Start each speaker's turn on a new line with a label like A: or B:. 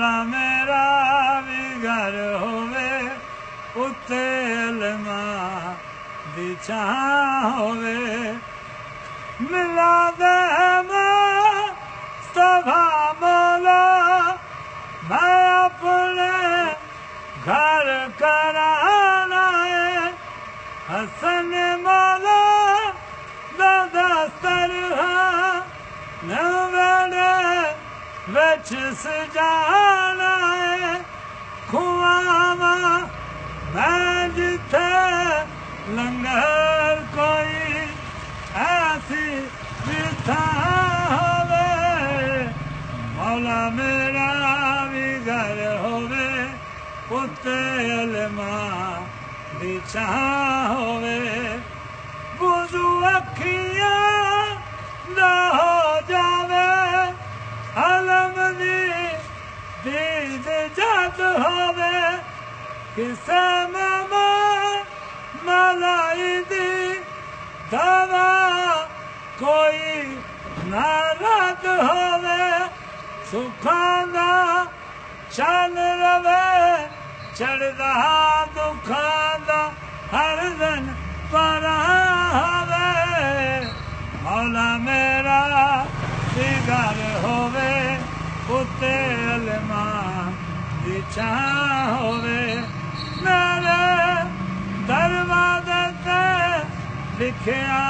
A: मौला मेरा भी घर होवे उत्ते इल्मा दी छां होवे मिला दे मुस्तफा मौला मैं अपने घर कराना है हसन मौला दादा सरहा नवड़े विच सजाना है खुआवा मैं जिथे लंगर कोई ऐसी बिथा होवे मौला मेरा भी घर होवे उत्ते इल्मा दी छां होवे बुजू अखियां दा हो जावे अलम दी दीद जद होवे किसे मामा मलाई दी दवा कोई नारद होवे सुखां दा चल रवे चढ़दा दुखां दा हर दिन पर होवे मौला मेरा भी घर होवे उत्ते इल्मा दी छां होवे मेरे दरवाजे ते लिखिया